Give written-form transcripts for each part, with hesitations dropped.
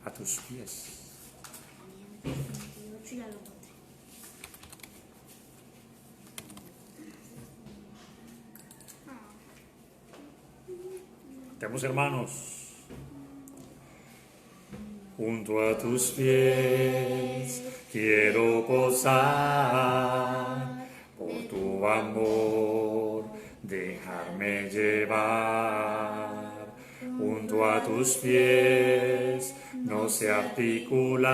a tus pies. 28 ya lo encontré. Cantemos, hermanos. Junto a tus pies quiero posar, por tu amor dejarme llevar. Junto a tus pies no sé articular,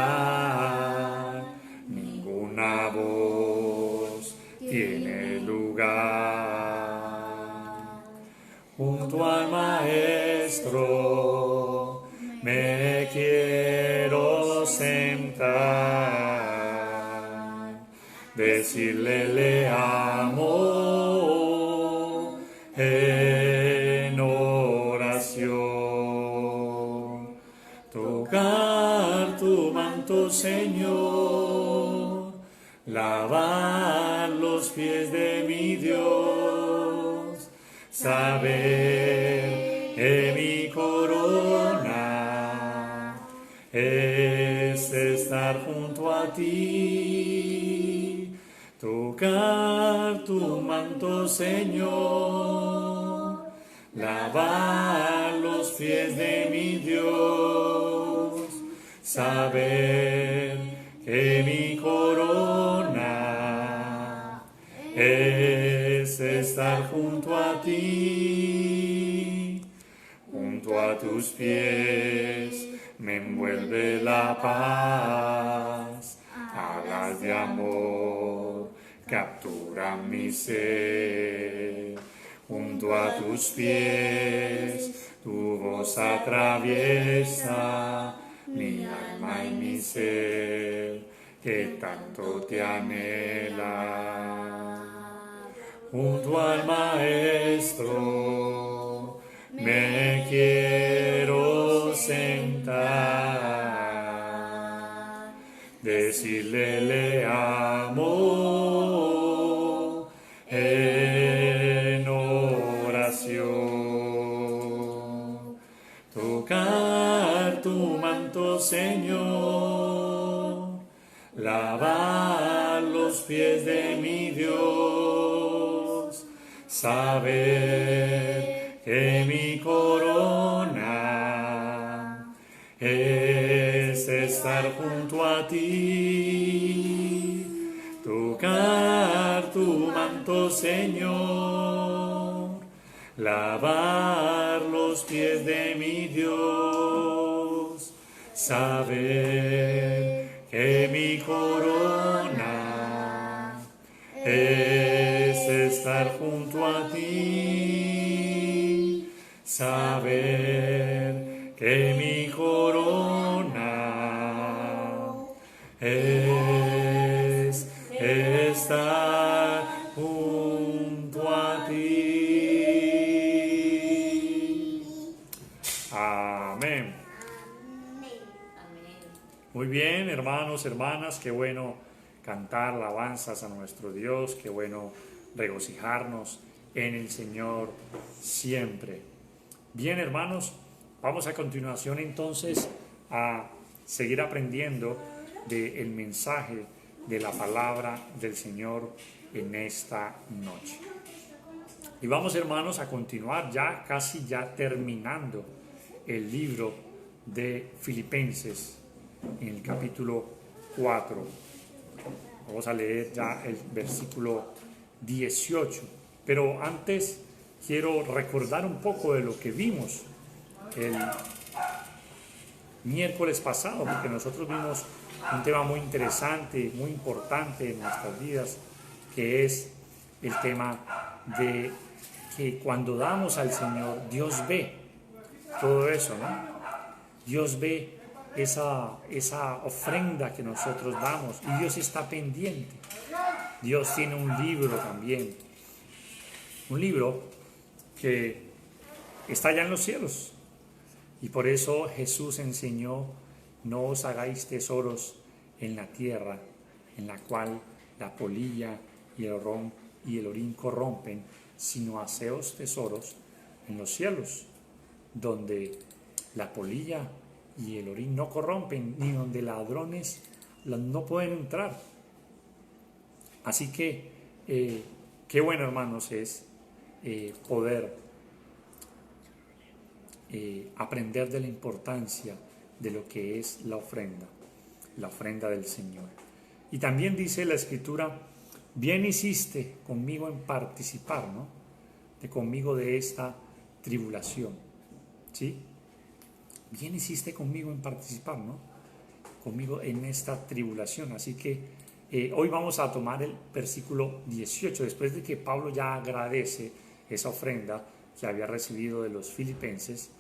ninguna voz tiene lugar. Junto al Maestro me quiero sentar, decirle le amo en oración, tocar tu manto, Señor, lavar los pies de mi Dios, saber que mi corona es estar junto a ti, tocar tu manto, Señor, lavar los pies de mi Dios, saber que mi corona es estar junto a ti. Junto a tus pies me envuelve la paz, alas de amor capturan mi ser. Junto a tus pies tu voz atraviesa mi alma y mi ser, que tanto te anhela. Junto al Maestro me quiero sentar, decirle le amo en oración, tocar tu manto, Señor, lavar los pies de mi Dios, saber que mi corona es estar junto a ti, tocar tu manto, Señor, lavar los pies de mi Dios, saber que mi corona es estar junto a ti, saber que mi corona es estar junto a ti. Amén. Muy bien, hermanos, hermanas, qué bueno cantar alabanzas a nuestro Dios, qué bueno regocijarnos en el Señor siempre. Bien, hermanos, vamos a continuación entonces a seguir aprendiendo del mensaje de la palabra del Señor en esta noche. Y vamos, hermanos, a continuar ya casi terminando el libro de Filipenses en el capítulo 4. Vamos a leer ya el versículo 18. Pero antes quiero recordar un poco de lo que vimos el miércoles pasado, porque nosotros vimos un tema muy interesante, muy importante en nuestras vidas, que es el tema de que cuando damos al Señor, Dios ve todo eso, ¿no? Dios ve esa ofrenda que nosotros damos y Dios está pendiente. Dios tiene un libro también, un libro que está allá en los cielos, y por eso Jesús enseñó: no os hagáis tesoros en la tierra, en la cual la polilla y el orín corrompen, sino haceos tesoros en los cielos, donde la polilla y el orín no corrompen, ni donde ladrones no pueden entrar. Así que qué bueno, hermanos, es poder aprender de la importancia de lo que es la ofrenda del Señor. Y también dice la Escritura, bien hiciste conmigo en participar, ¿no? Conmigo de esta tribulación, ¿sí? Bien hiciste conmigo en participar, ¿no? Conmigo en esta tribulación. Así que hoy vamos a tomar el versículo 18, después de que Pablo ya agradece esa ofrenda que había recibido de los filipenses,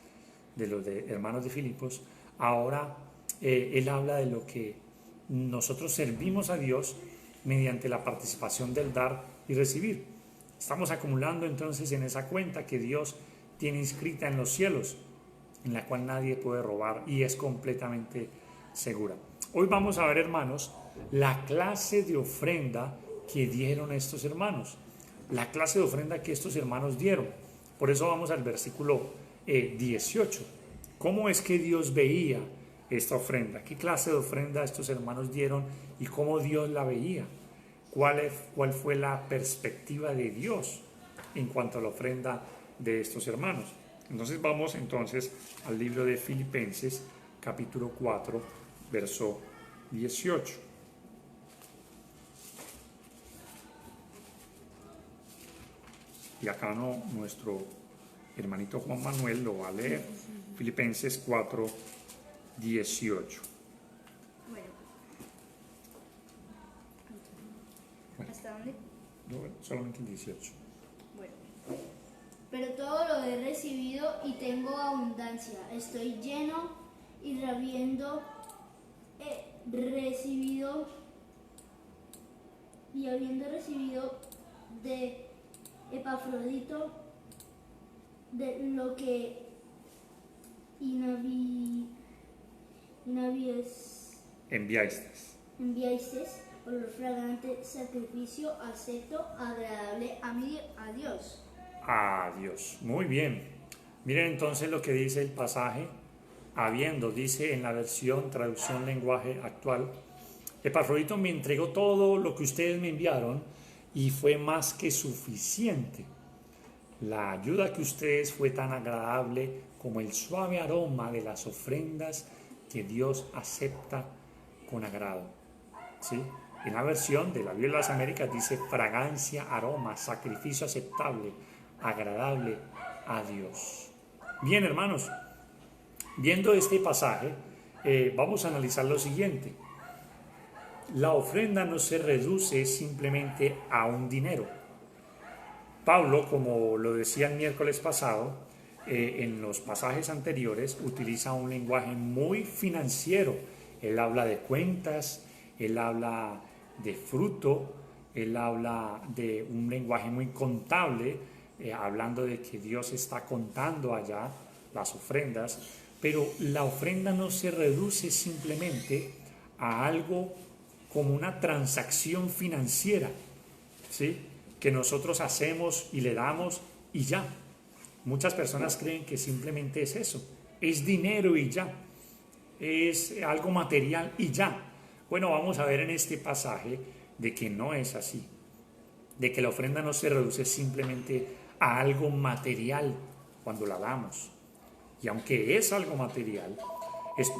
de los hermanos de Filipos. Ahora él habla de lo que nosotros servimos a Dios mediante la participación del dar y recibir. Estamos acumulando entonces en esa cuenta que Dios tiene inscrita en los cielos, en la cual nadie puede robar y es completamente segura. Hoy vamos a ver, hermanos, la clase de ofrenda que dieron estos hermanos, la clase de ofrenda que estos hermanos dieron. Por eso vamos al versículo 18. ¿Cómo es que Dios veía esta ofrenda? ¿Qué clase de ofrenda estos hermanos dieron y cómo Dios la veía? ¿Cuál fue la perspectiva de Dios en cuanto a la ofrenda de estos hermanos? Entonces vamos entonces al libro de Filipenses, capítulo 4, verso 18. Y acá nuestro hermanito Juan Manuel lo va a leer. Filipenses 4, 18. Bueno, ¿hasta dónde? No, solamente el 18. Bueno. Pero todo lo he recibido y tengo abundancia. Estoy lleno y habiendo recibido de Epafrodito de lo que enviasteis olor fragante, sacrificio acepto, agradable a Dios. A Dios. Muy bien. Miren entonces lo que dice el pasaje. Habiendo, dice en la versión, traducción lenguaje actual, Epafrodito me entregó todo lo que ustedes me enviaron y fue más que suficiente. La ayuda que ustedes fue tan agradable como el suave aroma de las ofrendas que Dios acepta con agrado. ¿Sí? En la versión de la Biblia de las Américas dice fragancia, aroma, sacrificio aceptable, agradable a Dios. Bien, hermanos, viendo este pasaje, vamos a analizar lo siguiente. La ofrenda no se reduce simplemente a un dinero. Pablo, como lo decía el miércoles pasado, en los pasajes anteriores, utiliza un lenguaje muy financiero. Él habla de cuentas, él habla de fruto, él habla de un lenguaje muy contable, hablando de que Dios está contando allá las ofrendas, pero la ofrenda no se reduce simplemente a algo como una transacción financiera, ¿sí? Que nosotros hacemos y le damos y ya. Muchas personas creen que simplemente es eso, es dinero y ya, es algo material y ya. Bueno, vamos a ver en este pasaje de que no es así, de que la ofrenda no se reduce simplemente a algo material cuando la damos. Y aunque es algo material,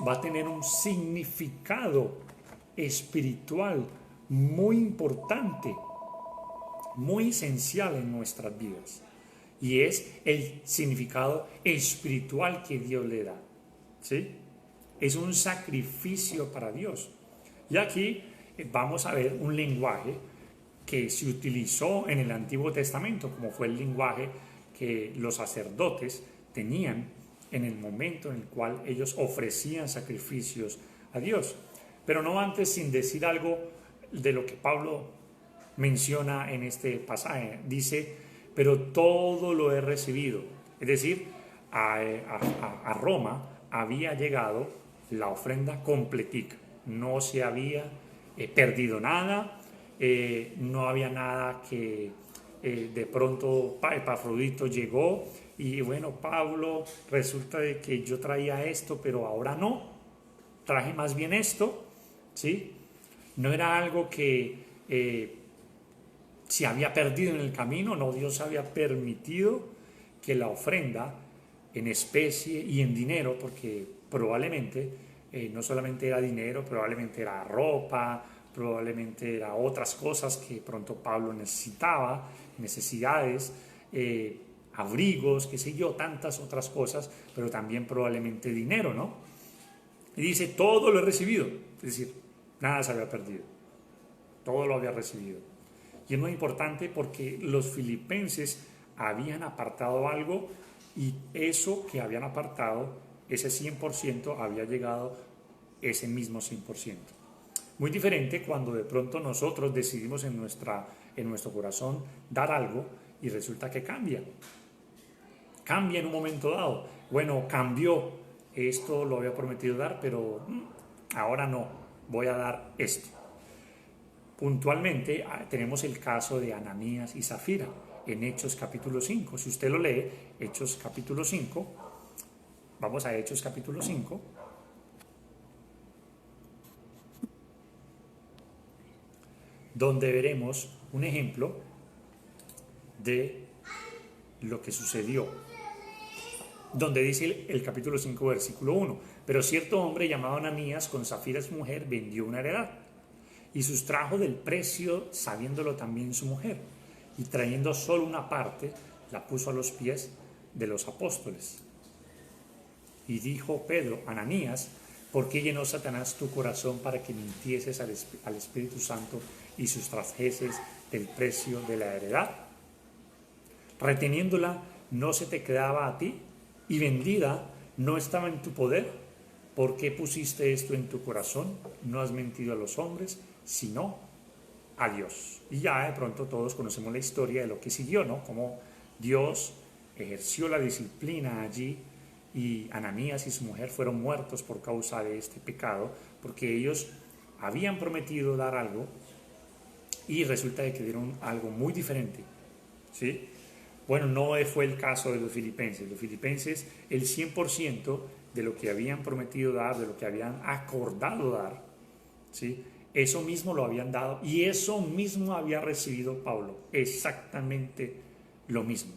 va a tener un significado espiritual muy importante, muy esencial en nuestras vidas. Y es el significado espiritual que Dios le da. ¿Sí? Es un sacrificio para Dios. Y aquí vamos a ver un lenguaje que se utilizó en el Antiguo Testamento, como fue el lenguaje que los sacerdotes tenían en el momento en el cual ellos ofrecían sacrificios a Dios. Pero no antes sin decir algo de lo que Pablo menciona en este pasaje. Dice, pero todo lo he recibido. Es decir, a Roma había llegado la ofrenda completica. No se había perdido nada, no había nada que de pronto Epafrodito llegó y bueno, Pablo, resulta de que yo traía esto, pero ahora no, traje más bien esto, ¿sí? No era algo que se había perdido en el camino, no, Dios había permitido que la ofrenda en especie y en dinero, porque probablemente no solamente era dinero, probablemente era ropa, probablemente era otras cosas que pronto Pablo necesitaba, necesidades, abrigos, qué sé yo, tantas otras cosas, pero también probablemente dinero, ¿no? Y dice, todo lo he recibido, es decir, nada se había perdido, todo lo había recibido. Y es muy importante porque los filipenses habían apartado algo y eso que habían apartado, ese 100%, había llegado ese mismo 100%. Muy diferente cuando de pronto nosotros decidimos en nuestro corazón dar algo y resulta que cambia. Cambia en un momento dado. Bueno, cambió. Esto lo había prometido dar, pero ahora no. Voy a dar esto. Puntualmente tenemos el caso de Ananías y Zafira en Hechos capítulo 5. Si usted lo lee, Hechos capítulo 5, vamos a Hechos capítulo 5, donde veremos un ejemplo de lo que sucedió. Donde dice el capítulo 5, versículo 1, pero cierto hombre llamado Ananías con Zafira su mujer vendió una heredad y sustrajo del precio, sabiéndolo también su mujer, y trayendo solo una parte, la puso a los pies de los apóstoles. Y dijo Pedro, Ananías, ¿por qué llenó Satanás tu corazón para que mintieses al Espíritu Santo y sustrajeses del precio de la heredad? Reteniéndola, ¿no se te quedaba a ti? Y vendida, ¿no estaba en tu poder? ¿Por qué pusiste esto en tu corazón? No has mentido a los hombres, sino a Dios. Y ya de pronto todos conocemos la historia de lo que siguió, ¿no? Cómo Dios ejerció la disciplina allí y Ananías y su mujer fueron muertos por causa de este pecado, porque ellos habían prometido dar algo y resulta de que dieron algo muy diferente, ¿sí? Bueno, no fue el caso de los filipenses. Los filipenses, el 100% de lo que habían prometido dar, de lo que habían acordado dar, ¿sí? Eso mismo lo habían dado y eso mismo había recibido Pablo, exactamente lo mismo.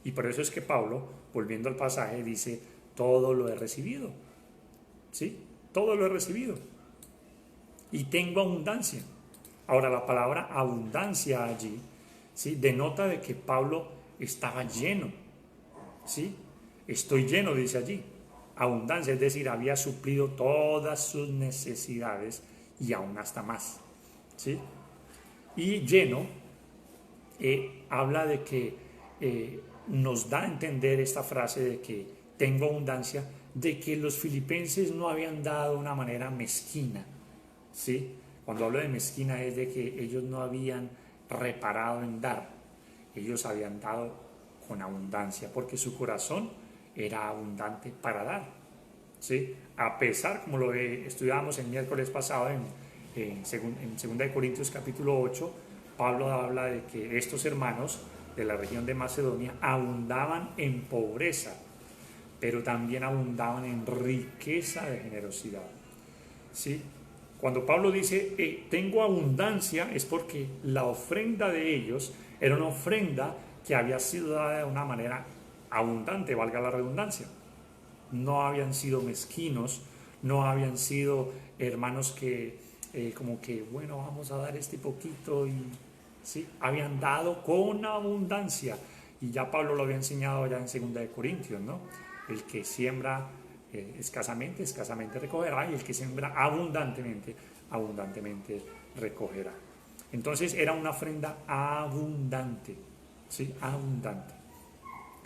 Y por eso es que Pablo, volviendo al pasaje, dice, todo lo he recibido, ¿sí? Todo lo he recibido y tengo abundancia. Ahora, la palabra abundancia allí, ¿sí?, denota de que Pablo estaba lleno, ¿sí? Estoy lleno, dice allí. Abundancia, es decir, había suplido todas sus necesidades y aún hasta más, ¿sí? Y lleno habla de que nos da a entender esta frase de que tengo abundancia, de que los filipenses no habían dado de una manera mezquina, ¿sí? Cuando hablo de mezquina es de que ellos no habían reparado en dar, ellos habían dado con abundancia, porque su corazón era abundante para dar, ¿sí? A pesar, como lo estudiábamos el miércoles pasado en 2 Corintios capítulo 8, Pablo habla de que estos hermanos de la región de Macedonia abundaban en pobreza, pero también abundaban en riqueza de generosidad, ¿sí? Cuando Pablo dice tengo abundancia, es porque la ofrenda de ellos era una ofrenda que había sido dada de una manera abundante, valga la redundancia. No habían sido mezquinos, no habían sido hermanos que como que, bueno, vamos a dar este poquito, y ¿sí? Habían dado con abundancia. Y ya Pablo lo había enseñado ya en 2 Corintios, ¿no? El que siembra escasamente, escasamente recogerá, y el que siembra abundantemente, abundantemente recogerá. Entonces era una ofrenda abundante, ¿sí? Abundante.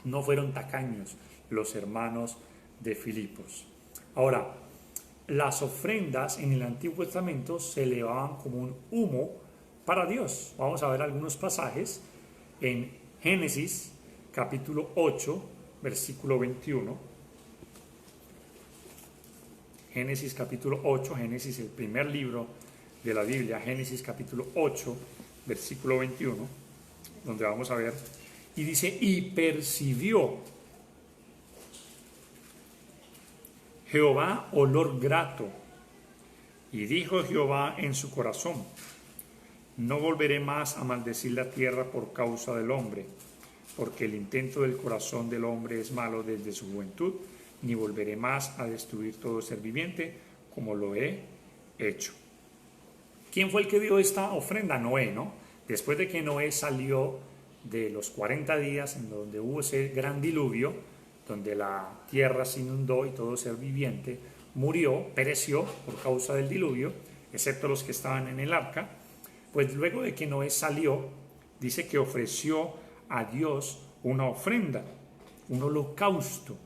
No fueron tacaños los hermanos de Filipos. Ahora, las ofrendas en el Antiguo Testamento se elevaban como un humo para Dios. Vamos a ver algunos pasajes en Génesis capítulo 8, versículo 21. Génesis capítulo 8, Génesis, el primer libro de la Biblia, Génesis capítulo 8, versículo 21. donde vamos a ver, y dice, y percibió Jehová olor grato, y dijo Jehová en su corazón, no volveré más a maldecir la tierra por causa del hombre, porque el intento del corazón del hombre es malo desde su juventud, ni volveré más a destruir todo ser viviente como lo he hecho. ¿Quién fue el que dio esta ofrenda? Noé, ¿no? Después de que Noé salió de los 40 días en donde hubo ese gran diluvio, donde la tierra se inundó y todo ser viviente murió, pereció por causa del diluvio, excepto los que estaban en el arca, pues luego de que Noé salió, dice que ofreció a Dios una ofrenda, un holocausto.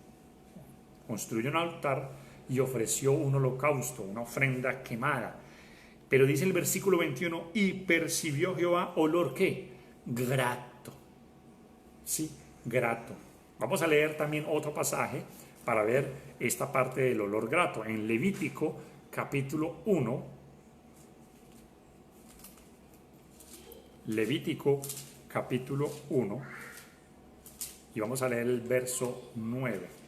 Construyó un altar y ofreció un holocausto, una ofrenda quemada. Pero dice el versículo 21, y percibió Jehová olor, ¿qué? Grato. Sí, grato. Vamos a leer también otro pasaje para ver esta parte del olor grato. En Levítico capítulo 1, Levítico capítulo 1, y vamos a leer el verso 9.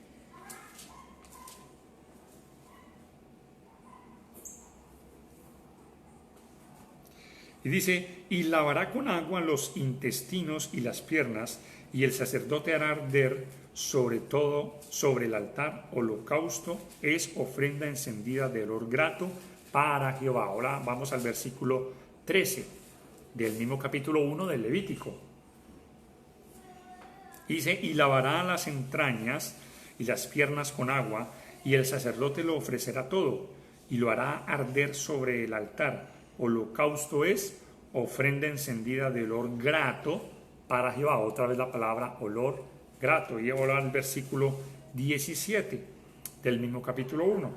Y dice, y lavará con agua los intestinos y las piernas, y el sacerdote hará arder sobre todo, sobre el altar, holocausto, es ofrenda encendida de olor grato para Jehová. Ahora vamos al versículo 13 del mismo capítulo 1 del Levítico. Dice, y lavará las entrañas y las piernas con agua, y el sacerdote lo ofrecerá todo, y lo hará arder sobre el altar. Holocausto es ofrenda encendida de olor grato para Jehová. Otra vez la palabra olor grato. Y ahora al versículo 17 del mismo capítulo 1.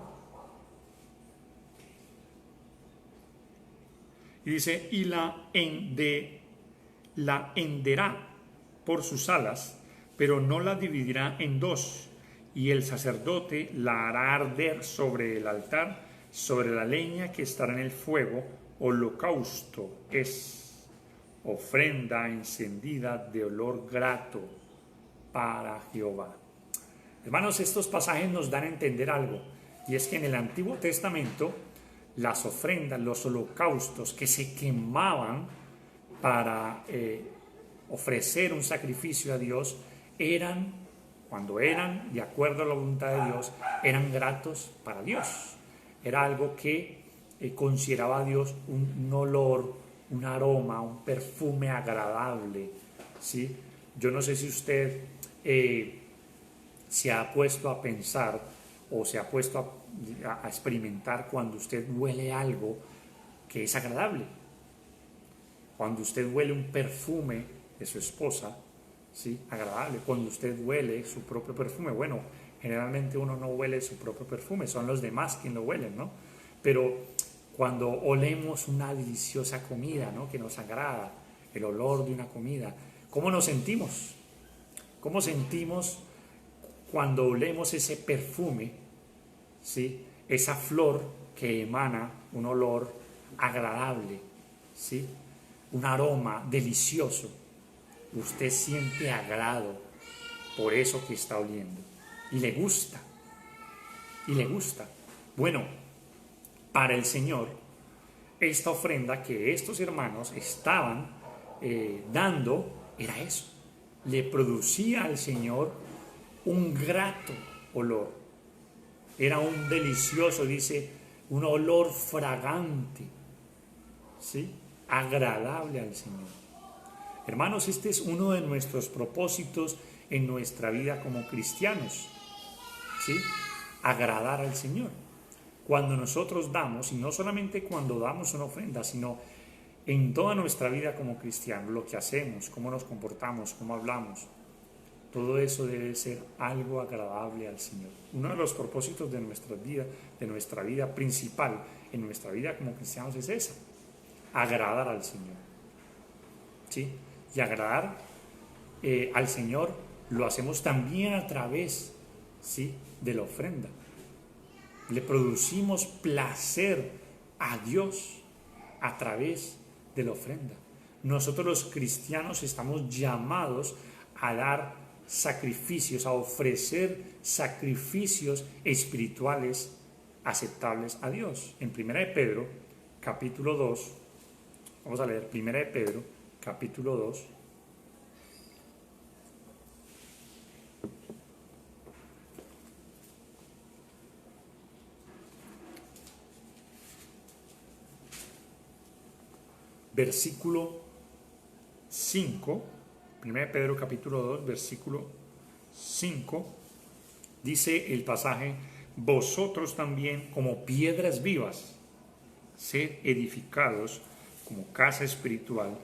Y dice, y la henderá por sus alas, pero no la dividirá en dos. Y el sacerdote la hará arder sobre el altar, sobre la leña que estará en el fuego. Holocausto es ofrenda encendida de olor grato para Jehová. Hermanos, estos pasajes nos dan a entender algo, y es que en el Antiguo Testamento las ofrendas, los holocaustos que se quemaban para ofrecer un sacrificio a Dios, cuando eran de acuerdo a la voluntad de Dios, eran gratos para Dios. Era algo que consideraba a Dios un olor, un aroma, un perfume agradable, ¿sí? Yo no sé si usted se ha puesto a pensar o se ha puesto a experimentar cuando usted huele algo que es agradable. Cuando usted huele un perfume de su esposa, ¿sí? Agradable. Cuando usted huele su propio perfume, bueno, generalmente uno no huele su propio perfume, son los demás quienes lo huelen, ¿no? Pero cuando olemos una deliciosa comida, ¿no? Que nos agrada, el olor de una comida, ¿cómo nos sentimos? ¿Cómo sentimos cuando olemos ese perfume, ¿sí? Esa flor que emana un olor agradable, ¿sí? Un aroma delicioso. Usted siente agrado por eso que está oliendo y le gusta. Bueno, para el Señor, esta ofrenda que estos hermanos estaban dando era eso. Le producía al Señor un grato olor. Era un delicioso, dice, un olor fragante, ¿sí? Agradable al Señor. Hermanos, este es uno de nuestros propósitos en nuestra vida como cristianos, ¿sí? Agradar al Señor. Cuando nosotros damos, y no solamente cuando damos una ofrenda, sino en toda nuestra vida como cristianos, lo que hacemos, cómo nos comportamos, cómo hablamos, todo eso debe ser algo agradable al Señor. Uno de los propósitos de nuestra vida principal en nuestra vida como cristianos es esa, agradar al Señor, ¿sí? Y agradar al Señor lo hacemos también a través, ¿sí? De la ofrenda. Le producimos placer a Dios a través de la ofrenda. nosotros los cristianos estamos llamados a dar sacrificios, a ofrecer sacrificios espirituales aceptables a Dios. En 1 de Pedro, capítulo 2, vamos a leer 1 de Pedro, capítulo 2. Versículo 5, 1 de Pedro capítulo 2, versículo 5, dice el pasaje: vosotros también, como piedras vivas, sed edificados como casa espiritual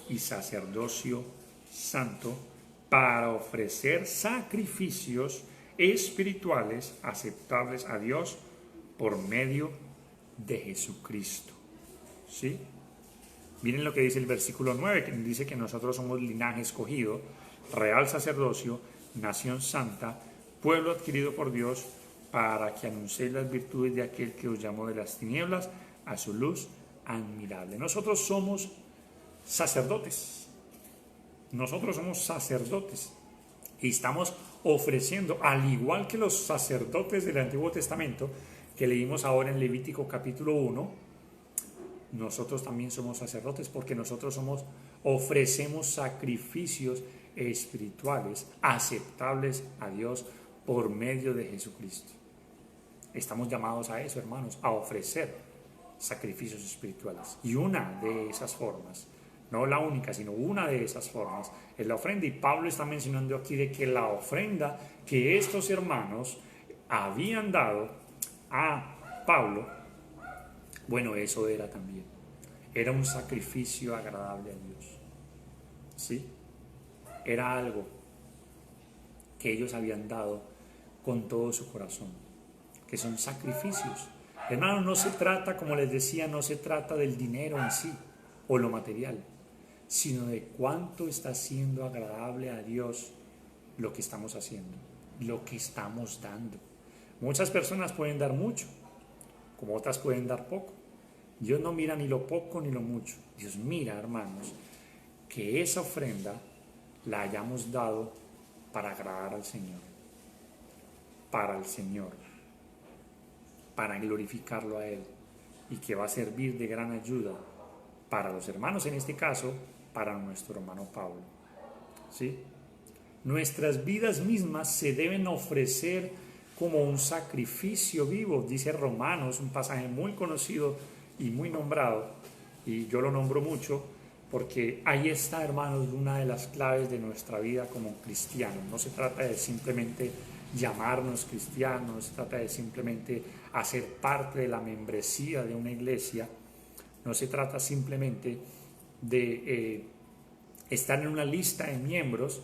y sacerdocio santo, para ofrecer sacrificios espirituales aceptables a Dios por medio de Jesucristo. ¿Sí? Miren lo que dice el versículo 9, que dice que nosotros somos linaje escogido, real sacerdocio, nación santa, pueblo adquirido por Dios, para que anunciéis las virtudes de aquel que os llamó de las tinieblas a su luz admirable. Nosotros somos sacerdotes. Nosotros somos sacerdotes y estamos ofreciendo, al igual que los sacerdotes del Antiguo Testamento, que leímos ahora en Levítico capítulo 1, nosotros también somos sacerdotes porque nosotros ofrecemos sacrificios espirituales aceptables a Dios por medio de Jesucristo. Estamos llamados a eso, hermanos, a ofrecer sacrificios espirituales. Y una de esas formas, no la única, sino una de esas formas, es la ofrenda. Y Pablo está mencionando aquí de que la ofrenda que estos hermanos habían dado a Pablo, bueno, eso era también. Era un sacrificio agradable a Dios. ¿Sí? Era algo que ellos habían dado con todo su corazón, que son sacrificios. Hermanos, no se trata, como les decía, no se trata del dinero en sí o lo material, sino de cuánto está siendo agradable a Dios lo que estamos haciendo, lo que estamos dando. Muchas personas pueden dar mucho, como otras pueden dar poco. Dios no mira ni lo poco ni lo mucho. Dios mira, hermanos, que esa ofrenda la hayamos dado para agradar al Señor, para el Señor, para glorificarlo a Él, y que va a servir de gran ayuda para los hermanos, en este caso, para nuestro hermano Pablo. ¿Sí? Nuestras vidas mismas se deben ofrecer como un sacrificio vivo, dice Romanos, un pasaje muy conocido y muy nombrado, y yo lo nombro mucho porque ahí está, hermanos, una de las claves de nuestra vida como cristianos. No se trata de simplemente llamarnos cristianos, no se trata de simplemente hacer parte de la membresía de una iglesia, no se trata simplemente de estar en una lista de miembros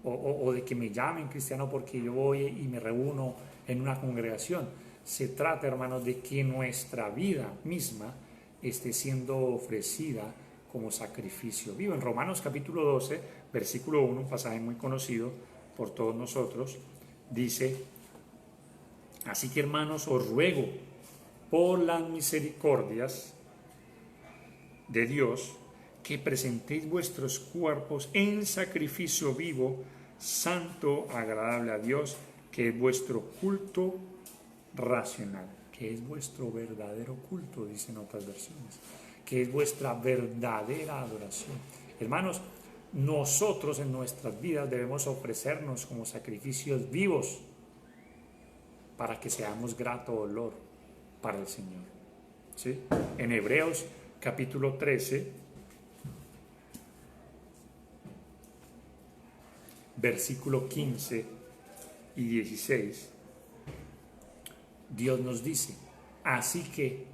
o de que me llamen cristiano porque yo voy y me reúno en una congregación. Se trata, hermanos, de que nuestra vida misma esté siendo ofrecida como sacrificio vivo. En Romanos capítulo 12, versículo 1, un pasaje muy conocido por todos nosotros, dice: así que, hermanos, os ruego por las misericordias de Dios que presentéis vuestros cuerpos en sacrificio vivo, santo, agradable a Dios, que es vuestro culto racional, que es vuestro verdadero culto, dicen otras versiones, que es vuestra verdadera adoración. Hermanos, nosotros en nuestras vidas debemos ofrecernos como sacrificios vivos para que seamos grato olor para el Señor. ¿Sí? En Hebreos capítulo 13, versículo 15 y 16, Dios nos dice: así que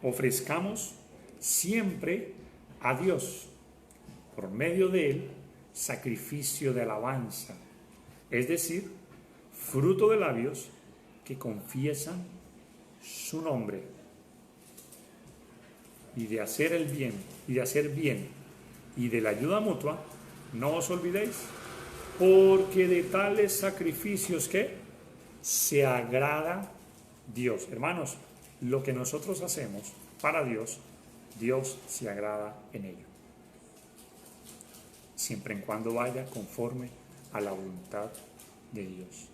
ofrezcamos siempre a Dios, por medio de Él, sacrificio de alabanza, es decir, fruto de labios que confiesan su nombre. Y de hacer el bien, y de hacer bien, y de la ayuda mutua, no os olvidéis, porque de tales sacrificios que se agrada Dios. Hermanos, lo que nosotros hacemos para Dios Dios se agrada en ello, siempre en cuando vaya conforme a la voluntad de Dios.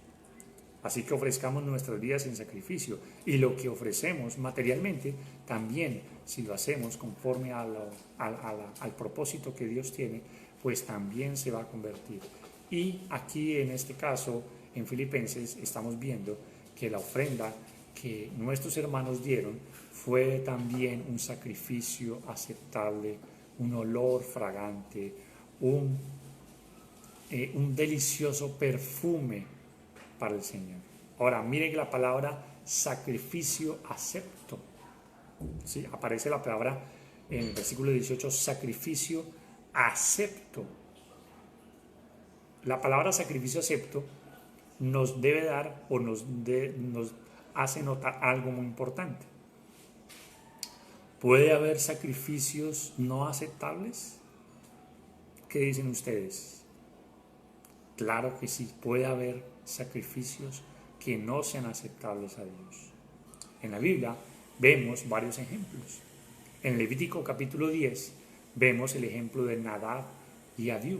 Así que ofrezcamos nuestras vidas en sacrificio, y lo que ofrecemos materialmente también, si lo hacemos conforme al propósito que Dios tiene, pues también se va a convertir. Y aquí en este caso, en Filipenses, estamos viendo que la ofrenda que nuestros hermanos dieron fue también un sacrificio aceptable, un olor fragante, un delicioso perfume para el Señor. Ahora, miren que la palabra sacrificio acepto. ¿Sí? Aparece la palabra en el versículo 18, sacrificio acepto. La palabra sacrificio acepto nos debe dar o nos hace notar algo muy importante. ¿Puede haber sacrificios no aceptables? ¿Qué dicen ustedes? Claro que sí, puede haber sacrificios que no sean aceptables a Dios. En la Biblia vemos varios ejemplos. En Levítico capítulo 10 vemos el ejemplo de Nadab y Abiú,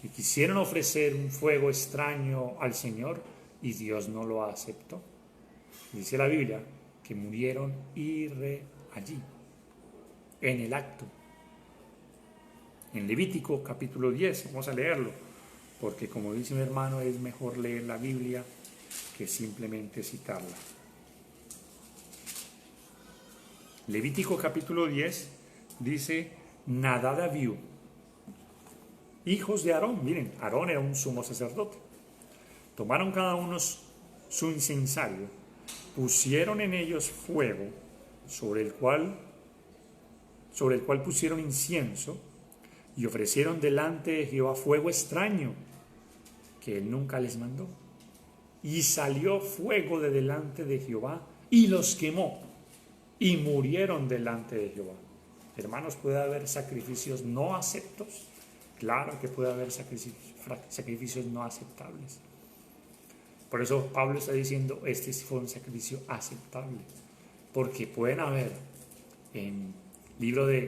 que quisieron ofrecer un fuego extraño al Señor y Dios no lo aceptó. Dice la Biblia que murieron allí, en el acto. En Levítico capítulo 10, vamos a leerlo, porque como dice mi hermano, es mejor leer la Biblia que simplemente citarla. Levítico capítulo 10 dice: Nadab y Abiú, hijos de Aarón. Miren, Aarón era un sumo sacerdote. Tomaron cada uno su incensario, pusieron en ellos fuego, sobre el cual pusieron incienso, y ofrecieron delante de Jehová fuego extraño que él nunca les mandó. Y salió fuego de delante de Jehová y los quemó, y murieron delante de Jehová. Hermanos, ¿puede haber sacrificios no aceptos? Claro que puede haber sacrificios no aceptables. Por eso Pablo está diciendo, este fue un sacrificio aceptable, porque pueden haber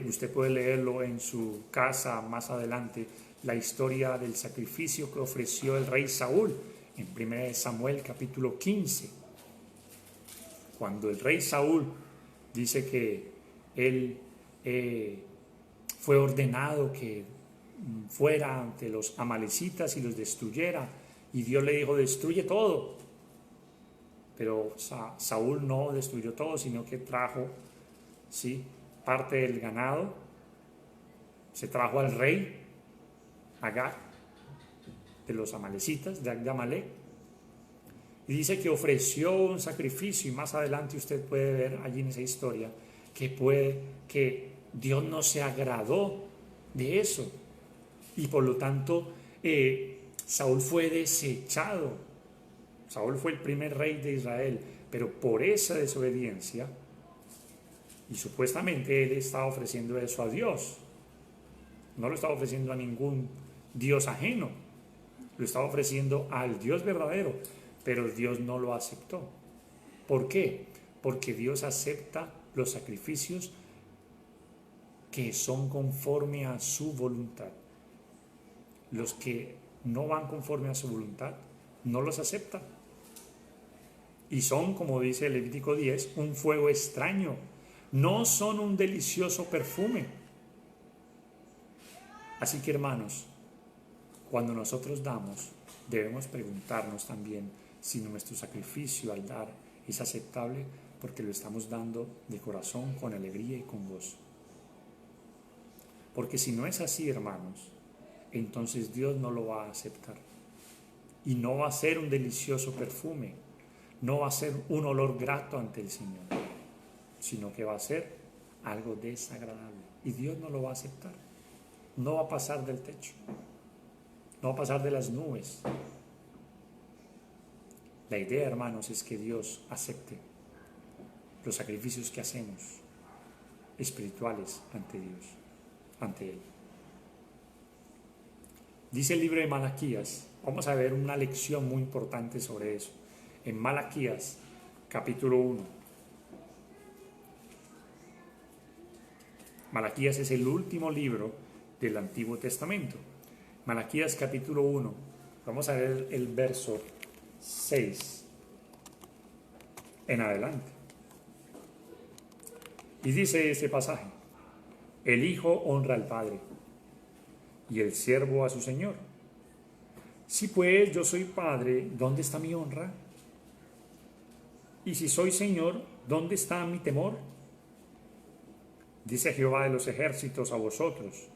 usted puede leerlo en su casa más adelante, la historia del sacrificio que ofreció el rey Saúl en 1 Samuel capítulo 15. Cuando el rey Saúl dice que él fue ordenado que fuera ante los amalecitas y los destruyera, y Dios le dijo: destruye todo. Pero Saúl no destruyó todo, sino que trajo, ¿sí?, parte del ganado, se trajo al rey Agag de los amalecitas, de Amalec, y dice que ofreció un sacrificio, y más adelante usted puede ver allí en esa historia que Dios no se agradó de eso, y por lo tanto Saúl fue desechado. Saúl fue el primer rey de Israel, pero por esa desobediencia, y supuestamente él estaba ofreciendo eso a Dios, no lo estaba ofreciendo a ningún Dios ajeno, lo estaba ofreciendo al Dios verdadero, pero Dios no lo aceptó. ¿Por qué? Porque Dios acepta los sacrificios que son conforme a su voluntad. Los que no van conforme a su voluntad, no los acepta. Y son, como dice Levítico 10, un fuego extraño. No son un delicioso perfume. Así que, hermanos, cuando nosotros damos, debemos preguntarnos también si nuestro sacrificio al dar es aceptable, porque lo estamos dando de corazón, con alegría y con gozo. Porque si no es así, hermanos, entonces Dios no lo va a aceptar. Y no va a ser un delicioso perfume, no va a ser un olor grato ante el Señor, sino que va a ser algo desagradable. Y Dios no lo va a aceptar. No va a pasar del techo, no va a pasar de las nubes. La idea, hermanos, es que Dios acepte los sacrificios que hacemos espirituales ante Dios, ante Él. Dice el libro de Malaquías, vamos a ver una lección muy importante sobre eso. En Malaquías, capítulo 1. Malaquías es el último libro del Antiguo Testamento. Malaquías capítulo 1. Vamos a ver el verso 6 en adelante. Y dice este pasaje: el hijo honra al padre y el siervo a su señor. Si pues yo soy padre, ¿dónde está mi honra? Y si soy señor, ¿dónde está mi temor? Dice Jehová de los ejércitos a vosotros,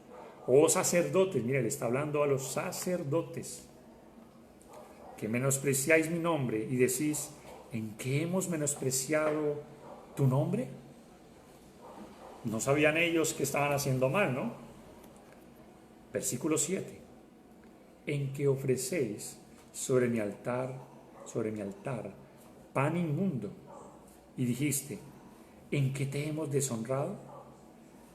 oh sacerdotes, mire, le está hablando a los sacerdotes, que menospreciáis mi nombre y decís: ¿en qué hemos menospreciado tu nombre? No sabían ellos que estaban haciendo mal, ¿no? Versículo 7. En que ofrecéis sobre mi altar, pan inmundo, y dijiste: ¿en qué te hemos deshonrado?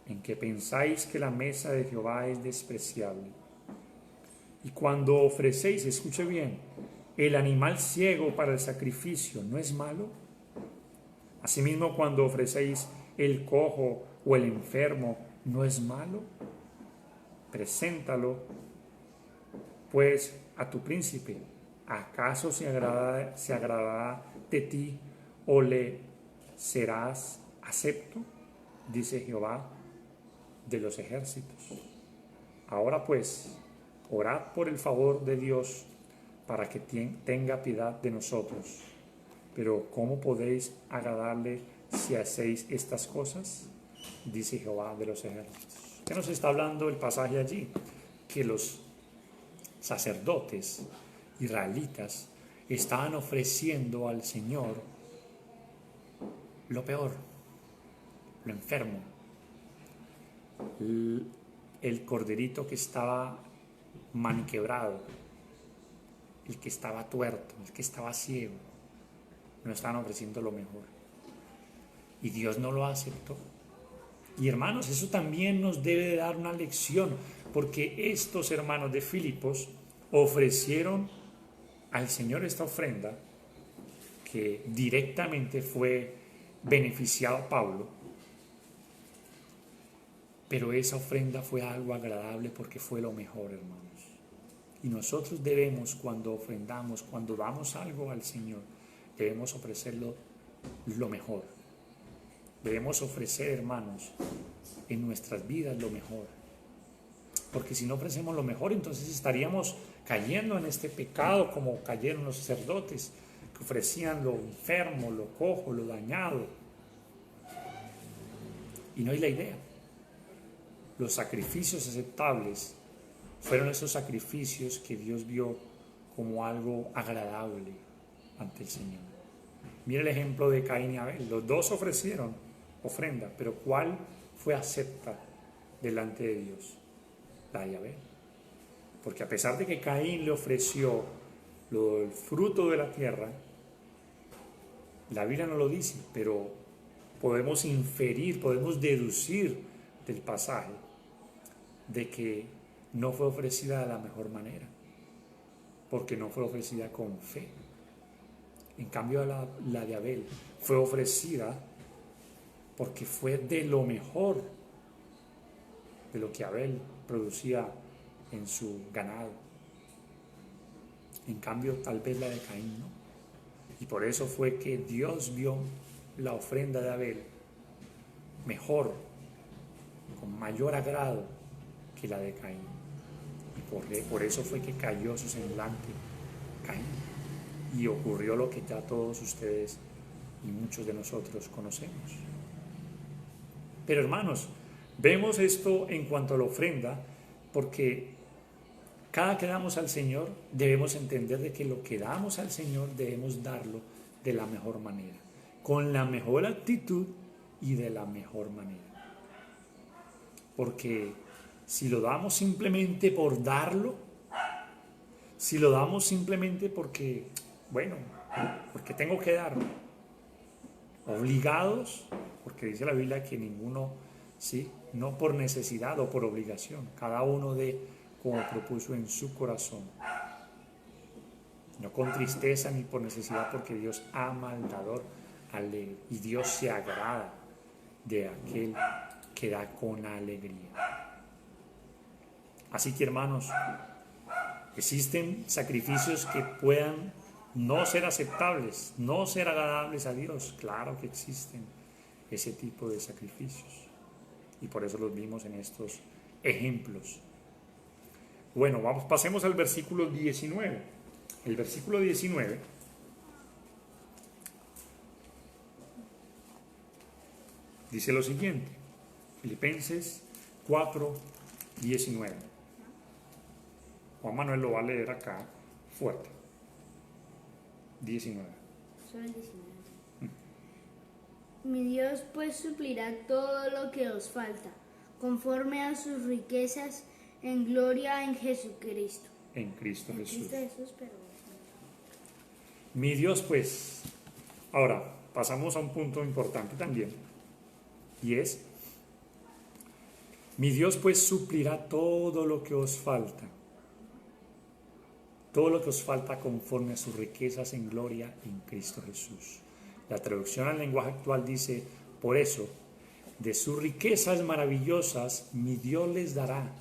En que pensáis que la mesa de Jehová es despreciable. Y cuando ofrecéis, escuche bien, el animal ciego para el sacrificio, ¿no es malo? Asimismo, cuando ofrecéis el cojo o el enfermo, ¿no es malo? Preséntalo, pues, a tu príncipe. ¿Acaso se agradará de ti o le serás acepto? Dice Jehová de los ejércitos. Ahora pues, orad por el favor de Dios para que tenga piedad de nosotros. Pero ¿cómo podéis agradarle si hacéis estas cosas? Dice Jehová de los ejércitos. ¿Qué nos está hablando el pasaje allí? Que los sacerdotes israelitas estaban ofreciendo al Señor lo peor, lo enfermo, el corderito que estaba maniquebrado, el que estaba tuerto, el que estaba ciego. No estaban ofreciendo lo mejor. Y Dios no lo aceptó. Y hermanos, eso también nos debe de dar una lección, porque estos hermanos de Filipos ofrecieron al Señor esta ofrenda que directamente fue beneficiado a Pablo, pero esa ofrenda fue algo agradable porque fue lo mejor, hermanos. Y nosotros debemos, cuando ofrendamos, cuando damos algo al Señor, debemos ofrecerlo lo mejor. Debemos ofrecer, hermanos, en nuestras vidas lo mejor. Porque si no ofrecemos lo mejor, entonces estaríamos cayendo en este pecado como cayeron los sacerdotes, que ofrecían lo enfermo, lo cojo, lo dañado. Y no es la idea. Los sacrificios aceptables fueron esos sacrificios que Dios vio como algo agradable ante el Señor. Mira el ejemplo de Caín y Abel. Los dos ofrecieron ofrenda, pero ¿cuál fue acepta delante de Dios? La de Abel. Porque a pesar de que Caín le ofreció el fruto de la tierra, la Biblia no lo dice, pero podemos inferir, podemos deducir del pasaje de que no fue ofrecida de la mejor manera, porque no fue ofrecida con fe. En cambio, la de Abel fue ofrecida porque fue de lo mejor de lo que Abel producía en su ganado. En cambio, tal vez la de Caín no. Y por eso fue que Dios vio la ofrenda de Abel mejor, con mayor agrado que la de Caín. Y por eso fue que cayó su semblante Caín. Y ocurrió lo que ya todos ustedes y muchos de nosotros conocemos. Pero hermanos, vemos esto en cuanto a la ofrenda, porque cada que damos al Señor debemos entender de que lo que damos al Señor debemos darlo de la mejor manera, con la mejor actitud y de la mejor manera. Porque si lo damos simplemente por darlo, si lo damos simplemente porque, bueno, porque tengo que darlo, obligados, porque dice la Biblia que ninguno, sí, no por necesidad o por obligación, cada uno de como propuso en su corazón, no con tristeza ni por necesidad, porque Dios ama al dador alegre y Dios se agrada de aquel que da con alegría. Así que, hermanos, existen sacrificios que puedan no ser aceptables, no ser agradables a Dios. Claro que existen ese tipo de sacrificios. Y por eso los vimos en estos ejemplos. Bueno, pasemos al versículo 19. El versículo 19 dice lo siguiente. Filipenses 4:19. Juan Manuel lo va a leer acá fuerte. 19. Solo el 19. Mi Dios pues suplirá todo lo que os falta, conforme a sus riquezas en gloria en Jesucristo. En Cristo Jesús. Pero... Mi Dios pues. Ahora, pasamos a un punto importante también. Y es, mi Dios pues suplirá todo lo que os falta. Todo lo que os falta conforme a sus riquezas en gloria en Cristo Jesús. La traducción al lenguaje actual dice, por eso, de sus riquezas maravillosas, mi Dios les dará,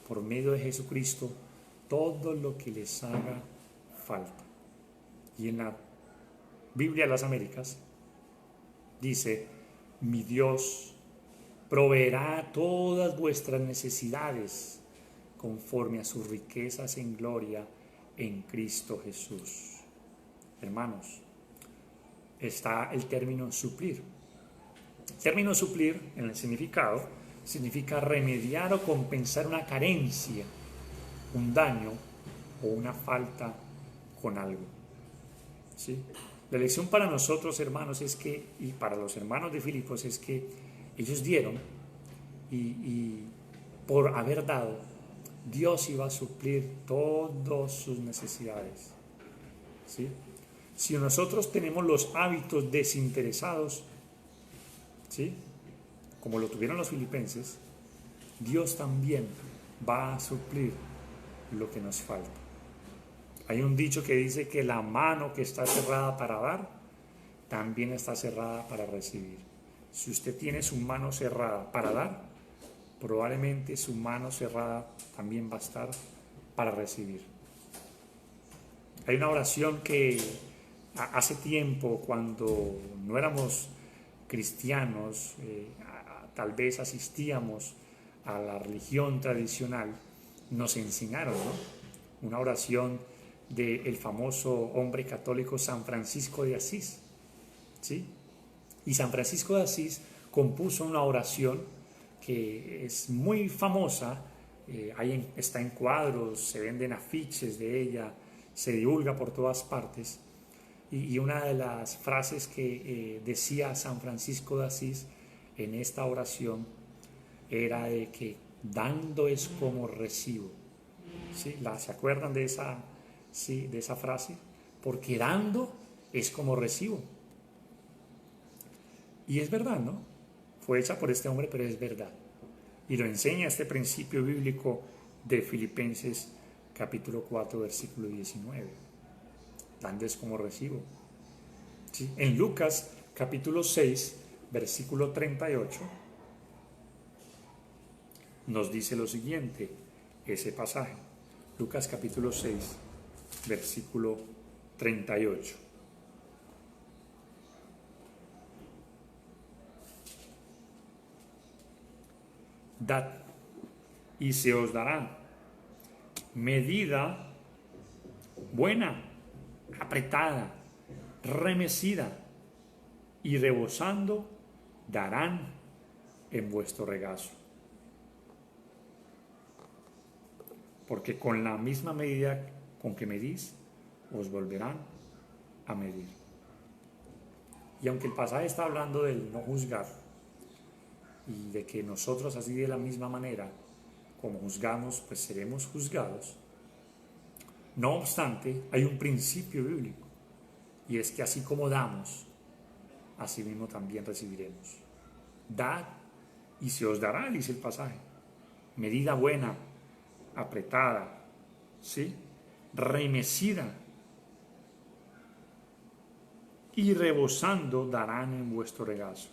por medio de Jesucristo, todo lo que les haga falta. Y en la Biblia de las Américas dice, mi Dios proveerá todas vuestras necesidades conforme a sus riquezas en gloria en Cristo Jesús. Hermanos, está el término suplir. El término suplir, en el significado, significa remediar o compensar una carencia, un daño o una falta con algo. ¿Sí? La lección para nosotros, hermanos, es que, y para los hermanos de Filipos, es que ellos dieron y por haber dado, Dios iba a suplir todas sus necesidades. ¿Sí? Si nosotros tenemos los hábitos desinteresados, ¿sí?, como lo tuvieron los filipenses, Dios también va a suplir lo que nos falta. Hay un dicho que dice que la mano que está cerrada para dar, también está cerrada para recibir. Si usted tiene su mano cerrada para dar, probablemente su mano cerrada también va a estar para recibir. Hay una oración que hace tiempo, cuando no éramos cristianos, tal vez asistíamos a la religión tradicional, nos enseñaron, ¿no?, una oración del famoso hombre católico San Francisco de Asís, ¿sí? Y San Francisco de Asís compuso una oración que es muy famosa, está en cuadros, se venden afiches de ella, se divulga por todas partes. Y una de las frases que decía San Francisco de Asís en esta oración era de que dando es como recibo. ¿Sí? ¿Se acuerdan de esa, sí, de esa frase? Porque dando es como recibo. Y es verdad, ¿no? Fue hecha por este hombre, pero es verdad. Y lo enseña este principio bíblico de Filipenses capítulo 4, versículo 19. Dando es como recibo. ¿Sí? En Lucas capítulo 6, versículo 38, nos dice lo siguiente, ese pasaje. Lucas capítulo 6, versículo 38. Dad y se os dará medida buena, apretada, remecida y rebosando darán en vuestro regazo. Porque con la misma medida con que medís, os volverán a medir. Y aunque el pasaje está hablando del no juzgar, y de que nosotros así de la misma manera como juzgamos, pues seremos juzgados, no obstante, hay un principio bíblico, y es que así como damos, así mismo también recibiremos. Dad y se os dará, dice el pasaje. Medida buena, apretada, ¿sí?, remecida y rebosando darán en vuestro regazo.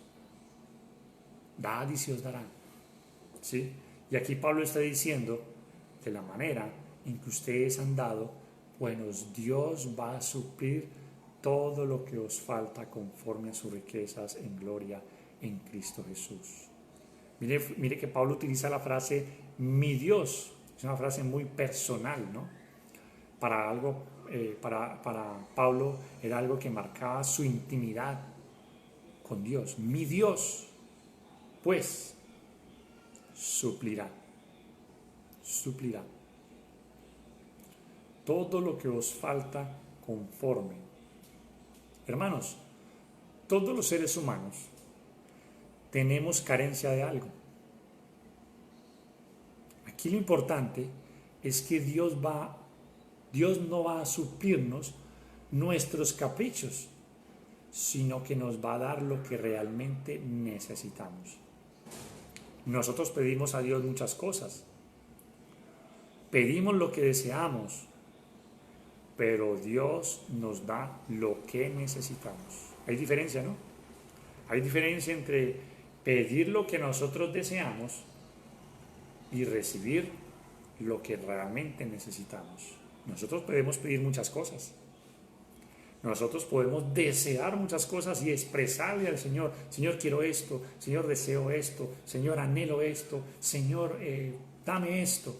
Dad y se os dará. ¿sí? Y aquí Pablo está diciendo, de la manera en que ustedes han dado, bueno, Dios va a suplir todo lo que os falta conforme a sus riquezas en gloria en Cristo Jesús. Mire que Pablo utiliza la frase mi Dios, es una frase muy personal, ¿no? Para algo, para Pablo era algo que marcaba su intimidad con Dios. Mi Dios, pues, suplirá todo lo que os falta conforme. Hermanos, todos los seres humanos tenemos carencia de algo. Aquí lo importante es que Dios no va a suplirnos nuestros caprichos, sino que nos va a dar lo que realmente necesitamos. Nosotros pedimos a Dios muchas cosas. Pedimos lo que deseamos, pero Dios nos da lo que necesitamos. Hay diferencia, ¿no? Hay diferencia entre pedir lo que nosotros deseamos y recibir lo que realmente necesitamos. Nosotros podemos pedir muchas cosas. Nosotros podemos desear muchas cosas y expresarle al Señor, Señor, quiero esto, Señor, deseo esto, Señor, anhelo esto, Señor, dame esto.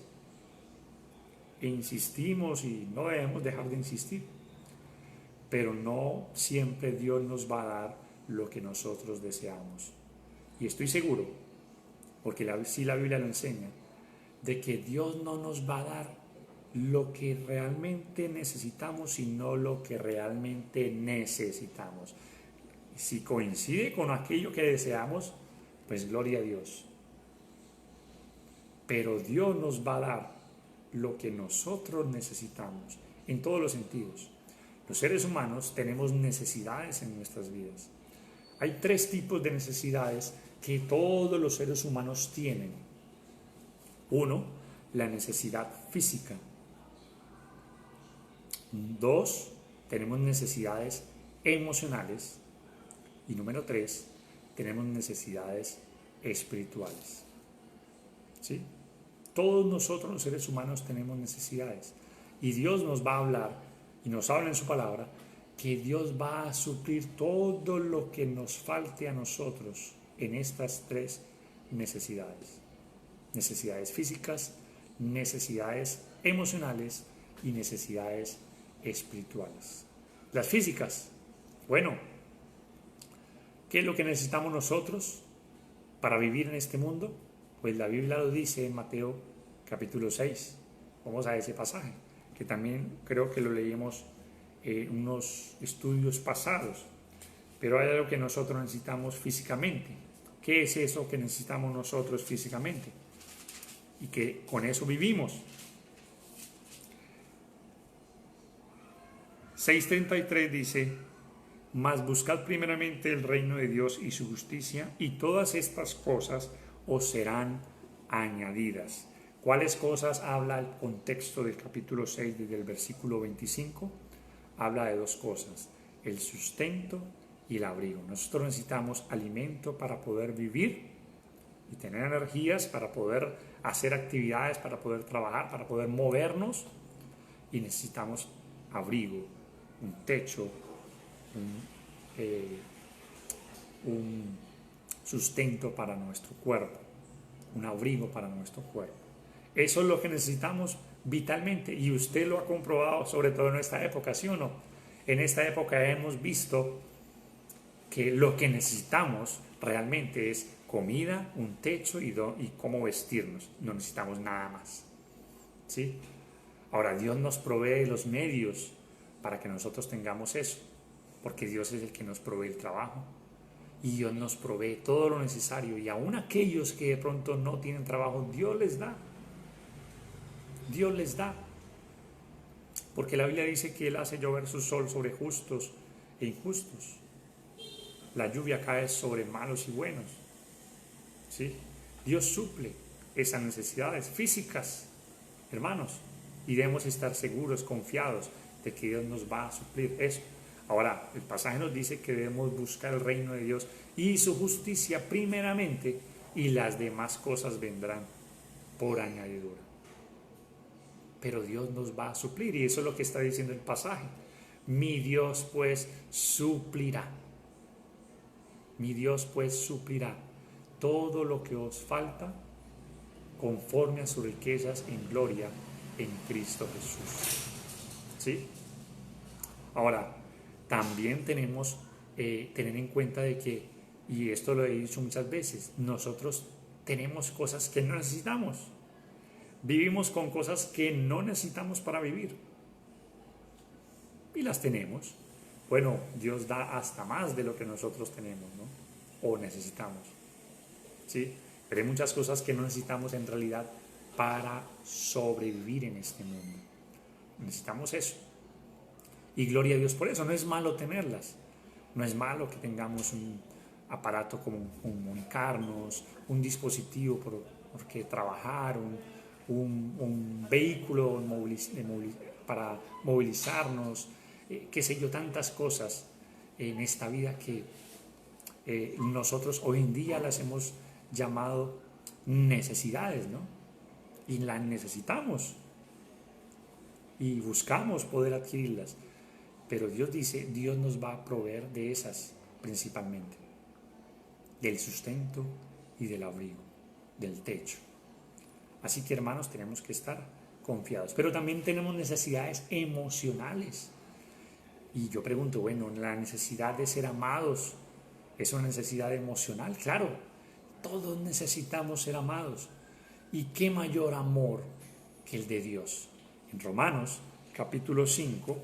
E insistimos y no debemos dejar de insistir. Pero no siempre Dios nos va a dar lo que nosotros deseamos. Y estoy seguro, porque sí la Biblia lo enseña, de que Dios no nos va a dar lo que realmente necesitamos, sino lo que realmente necesitamos. Si coincide con aquello que deseamos, pues gloria a Dios. Pero Dios nos va a dar lo que nosotros necesitamos, en todos los sentidos. Los seres humanos tenemos necesidades en nuestras vidas. Hay 3 tipos de necesidades que todos los seres humanos tienen. 1, la necesidad física. 2, tenemos necesidades emocionales. Y número 3, tenemos necesidades espirituales. ¿Sí? Todos nosotros los seres humanos tenemos necesidades. Y Dios nos va a hablar, y nos habla en su palabra, que Dios va a suplir todo lo que nos falte a nosotros en estas 3 necesidades. Necesidades físicas, necesidades emocionales y necesidades espirituales. Las físicas, bueno, ¿qué es lo que necesitamos nosotros para vivir en este mundo? Pues la Biblia lo dice en Mateo capítulo 6. Vamos a ese pasaje, que también creo que lo leímos en unos estudios pasados. Pero hay algo que nosotros necesitamos físicamente. ¿Qué es eso que necesitamos nosotros físicamente? Y que con eso vivimos. 6:33 dice, mas buscad primeramente el reino de Dios y su justicia, y todas estas cosas os serán añadidas. ¿Cuáles cosas habla el contexto del capítulo 6 desde el versículo 25? Habla de 2 cosas, el sustento y el abrigo. Nosotros necesitamos alimento para poder vivir y tener energías, para poder hacer actividades, para poder trabajar, para poder movernos, y necesitamos abrigo, un techo, un sustento para nuestro cuerpo, un abrigo para nuestro cuerpo. Eso es lo que necesitamos vitalmente, y usted lo ha comprobado, sobre todo en esta época, ¿sí o no? En esta época hemos visto que lo que necesitamos realmente es comida, un techo y cómo vestirnos. No necesitamos nada más, ¿sí? Ahora, Dios nos provee los medios para que nosotros tengamos eso, porque Dios es el que nos provee el trabajo, y Dios nos provee todo lo necesario, y aún aquellos que de pronto no tienen trabajo, Dios les da. Dios les da. Porque la Biblia dice que Él hace llover su sol sobre justos e injustos. La lluvia cae sobre malos y buenos. ¿Sí? Dios suple esas necesidades físicas, hermanos, y debemos estar seguros, confiados de que Dios nos va a suplir eso. Ahora, el pasaje nos dice que debemos buscar el reino de Dios y su justicia primeramente, y las demás cosas vendrán por añadidura. Pero Dios nos va a suplir, y eso es lo que está diciendo el pasaje. Mi Dios pues suplirá. Mi Dios pues suplirá todo lo que os falta conforme a sus riquezas en gloria en Cristo Jesús. ¿Sí? Ahora, también tenemos tener en cuenta de que, y esto lo he dicho muchas veces, nosotros tenemos cosas que no necesitamos. Vivimos con cosas que no necesitamos para vivir. Y las tenemos. Bueno, Dios da hasta más de lo que nosotros tenemos, ¿no? O necesitamos. ¿Sí? Pero hay muchas cosas que no necesitamos en realidad para sobrevivir en este mundo. Necesitamos eso. Y gloria a Dios por eso. No es malo tenerlas. No es malo que tengamos un aparato como comunicarnos, un dispositivo por que trabajar, un vehículo para movilizarnos, qué sé yo, tantas cosas en esta vida que nosotros hoy en día las hemos llamado necesidades, ¿no? Y las necesitamos y buscamos poder adquirirlas, pero Dios dice, Dios nos va a proveer de esas principalmente, del sustento y del abrigo, del techo. Así que, hermanos, tenemos que estar confiados, pero también tenemos necesidades emocionales. Y yo pregunto, bueno, la necesidad de ser amados es una necesidad emocional. Claro, todos necesitamos ser amados. ¿Y qué mayor amor que el de Dios? En Romanos capítulo 5,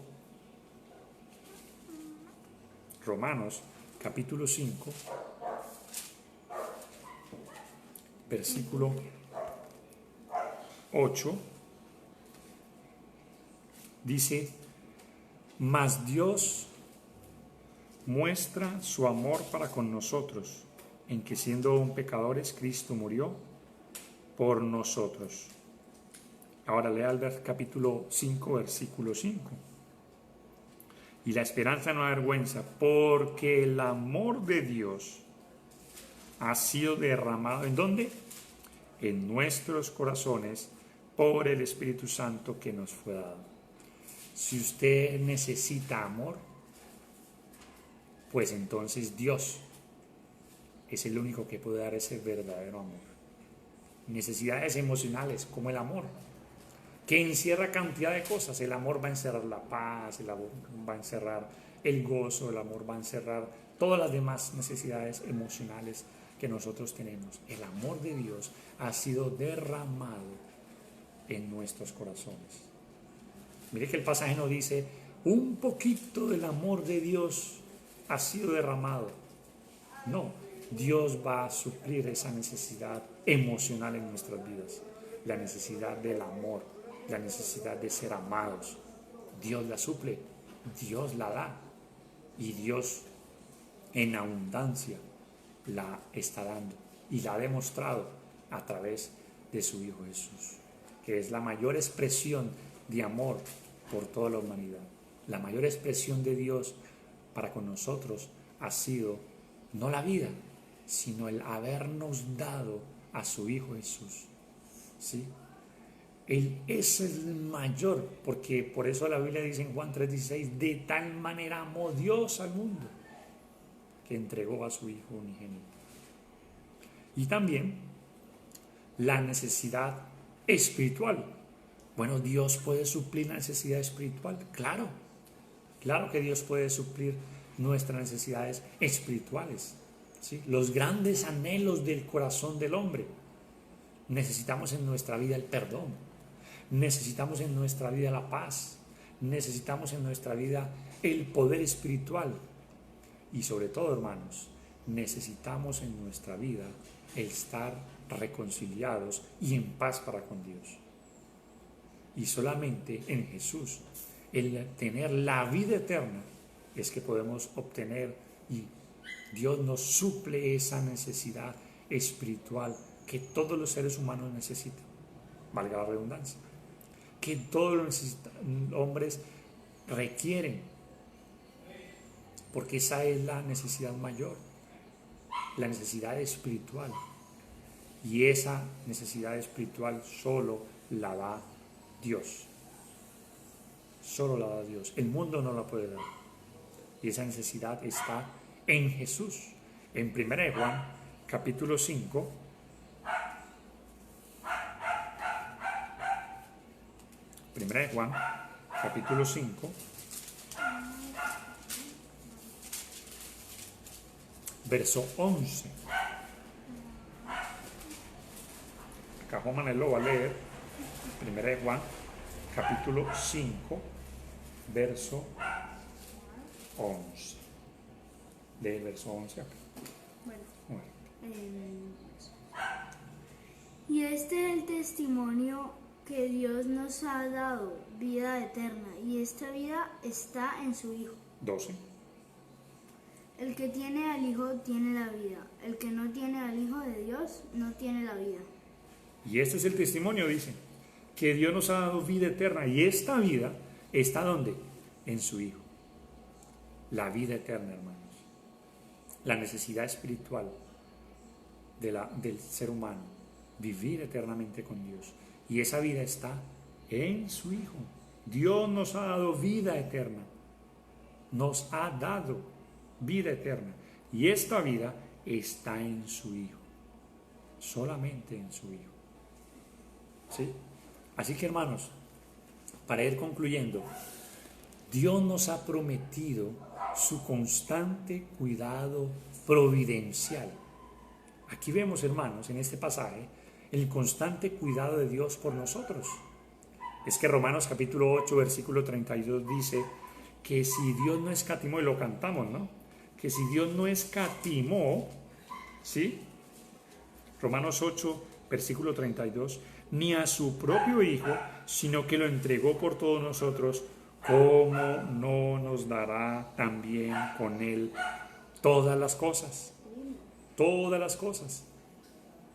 versículo 8, dice, mas Dios muestra su amor para con nosotros, en que siendo aún pecadores, Cristo murió por nosotros. Ahora lea el capítulo 5, versículo 5. Y la esperanza no avergüenza, porque el amor de Dios ha sido derramado, ¿en dónde? En nuestros corazones, por el Espíritu Santo que nos fue dado. Si usted necesita amor, pues entonces Dios es el único que puede dar ese verdadero amor. Necesidades emocionales como el amor, que encierra cantidad de cosas. El amor va a encerrar la paz, el amor va a encerrar el gozo, el amor va a encerrar todas las demás necesidades emocionales que nosotros tenemos. El amor de Dios ha sido derramado en nuestros corazones. Mire que el pasaje nos dice, un poquito del amor de Dios ha sido derramado. No, Dios va a suplir esa necesidad emocional en nuestras vidas. La necesidad del amor, la necesidad de ser amados. Dios la suple, Dios la da. Y Dios en abundancia la está dando. Y la ha demostrado a través de su Hijo Jesús, que es la mayor expresión de amor por toda la humanidad. La mayor expresión de Dios para con nosotros ha sido no la vida, sino el habernos dado a su Hijo Jesús. ¿Sí? Él es el mayor, porque por eso la Biblia dice en Juan 3:16, de tal manera amó Dios al mundo, que entregó a su Hijo unigénito. Y también la necesidad espiritual. Bueno, Dios puede suplir la necesidad espiritual, claro que Dios puede suplir nuestras necesidades espirituales, ¿sí? Los grandes anhelos del corazón del hombre. Necesitamos en nuestra vida el perdón, necesitamos en nuestra vida la paz, necesitamos en nuestra vida el poder espiritual y sobre todo, hermanos, necesitamos en nuestra vida el estar reconciliados y en paz para con Dios. Y solamente en Jesús, el tener la vida eterna, es que podemos obtener, y Dios nos suple esa necesidad espiritual que todos los seres humanos necesitan, valga la redundancia, que todos los hombres requieren, porque esa es la necesidad mayor, la necesidad espiritual. Y esa necesidad espiritual solo la da Dios. Solo la da Dios. El mundo no la puede dar. Y esa necesidad está en Jesús. En 1 Juan, capítulo 5, Juan, capítulo 5, verso 11. Acá Juan Manuel lo va a leer. 1 Juan, capítulo 5, verso 11. Lee el verso 11 acá. Bueno. Y este es el testimonio que Dios nos ha dado, vida eterna, y esta vida está en su Hijo. 12. El que tiene al Hijo tiene la vida, el que no tiene al Hijo de Dios no tiene la vida. Y este es el testimonio, dice, que Dios nos ha dado vida eterna, y esta vida está ¿dónde? En su Hijo. La vida eterna, hermanos. La necesidad espiritual del ser humano, vivir eternamente con Dios. Y esa vida está en su Hijo. Dios nos ha dado vida eterna. Nos ha dado vida eterna. Y esta vida está en su Hijo. Solamente en su Hijo. ¿Sí? Así que, hermanos, para ir concluyendo, Dios nos ha prometido su constante cuidado providencial. Aquí vemos, hermanos, en este pasaje, el constante cuidado de Dios por nosotros. Es que Romanos capítulo 8, versículo 32 dice que si Dios no escatimó, y lo cantamos, ¿no? Que si Dios no escatimó, ¿sí? Romanos 8, versículo 32, ni a su propio Hijo, sino que lo entregó por todos nosotros, ¿cómo no nos dará también con Él todas las cosas? Todas las cosas.